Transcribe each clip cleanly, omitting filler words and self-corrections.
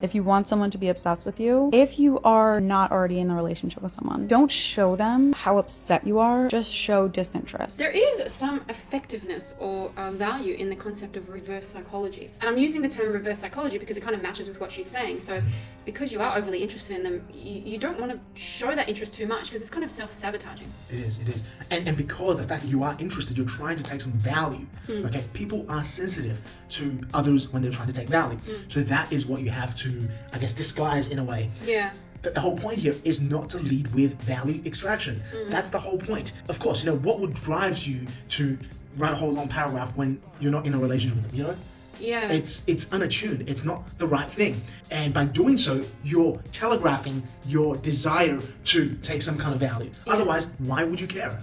If you want someone to be obsessed with you, if you are not already in a relationship with someone, don't show them how upset you are, just show disinterest. There is some effectiveness or value in the concept of reverse psychology. And I'm using the term reverse psychology because it kind of matches with what she's saying. So because you are overly interested in them, you don't want to show that interest too much because it's kind of self-sabotaging. It is. And because the fact that you are interested, you're trying to take some value. Okay, people are sensitive to others when they're trying to take value. So that is what you have to, I guess, disguise in a way. Yeah. The whole point here is not to lead with value extraction. That's the whole point. Of course, what would drive you to write a whole long paragraph when you're not in a relationship with them, Yeah. It's unattuned. It's not the right thing. And by doing so, you're telegraphing your desire to take some kind of value. Yeah. Otherwise, why would you care?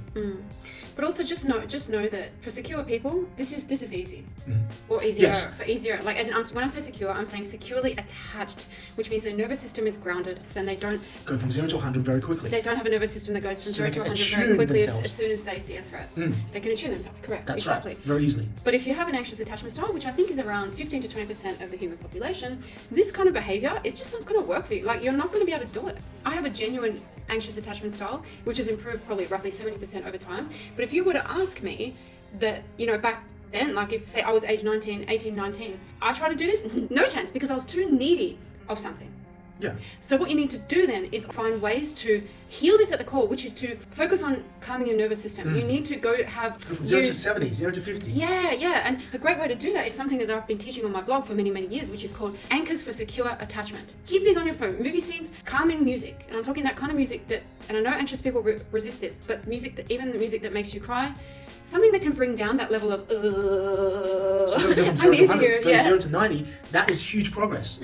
But also just know that for secure people, this is easy. Or easier. Yes. For easier. Like as in, when I say secure, I'm saying securely attached, which means their nervous system is grounded. Then they don't Go from 0 to 100 very quickly. They don't have a nervous system that goes from So 0 they to can 100 very attune quickly as themselves. soon as they see a threat. They can attune themselves. Correct. That's exactly. right. Very easily. But if you have an anxious attachment style, which I think is around 15 to 20% of the human population, this kind of behavior is just not going to work for you. Like, you're not going to be able to do it. I have a genuine anxious attachment style, which has improved probably roughly 70% over time. But if you were to ask me that, back then, like if say I was age 18, 19, I tried to do this, no chance, because I was too needy of something. Yeah. So what you need to do then is find ways to heal this at the core, which is to focus on calming your nervous system. You need to go From 0 to 70, 0 to 50. Yeah. And a great way to do that is something that I've been teaching on my blog for many, many years, which is called Anchors for Secure Attachment. Keep these on your phone. Movie scenes, calming music. And I'm talking that kind of music that, and I know anxious people resist this, but even the music that makes you cry, something that can bring down that level of So just go from 0 to 100, go 0 to 90, that is huge progress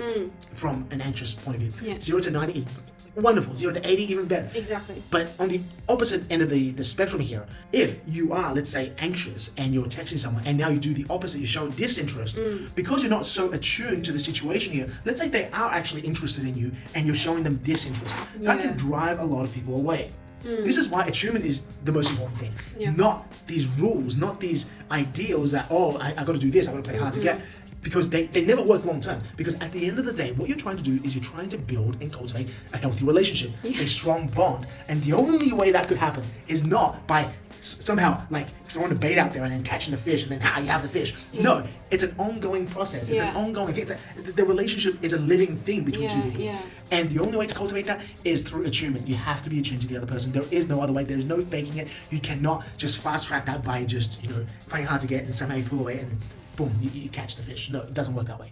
from an anxious point of view. Yeah. 0 to 90 is wonderful, 0 to 80 even better. Exactly. But on the opposite end of the spectrum here, if you are, let's say, anxious and you're texting someone and now you do the opposite, you show disinterest, because you're not so attuned to the situation here, let's say they are actually interested in you and you're showing them disinterest, that can drive a lot of people away. This is why attunement is the most important thing. Not these rules, not these ideals that, I got to do this, I got to play hard to get. Because they never work long term. Because at the end of the day, what you're trying to do is you're trying to build and cultivate a healthy relationship, a strong bond. And the only way that could happen is not by somehow like throwing a bait out there and then catching the fish and then you have the fish. No, it's an ongoing process. It's an ongoing thing. The relationship is a living thing between two people. And the only way to cultivate that is through attunement. You have to be attuned to the other person. There is no other way. There's no faking it. You cannot just fast track that by just playing hard to get and somehow you pull away and boom, you catch the fish. No, it doesn't work that way.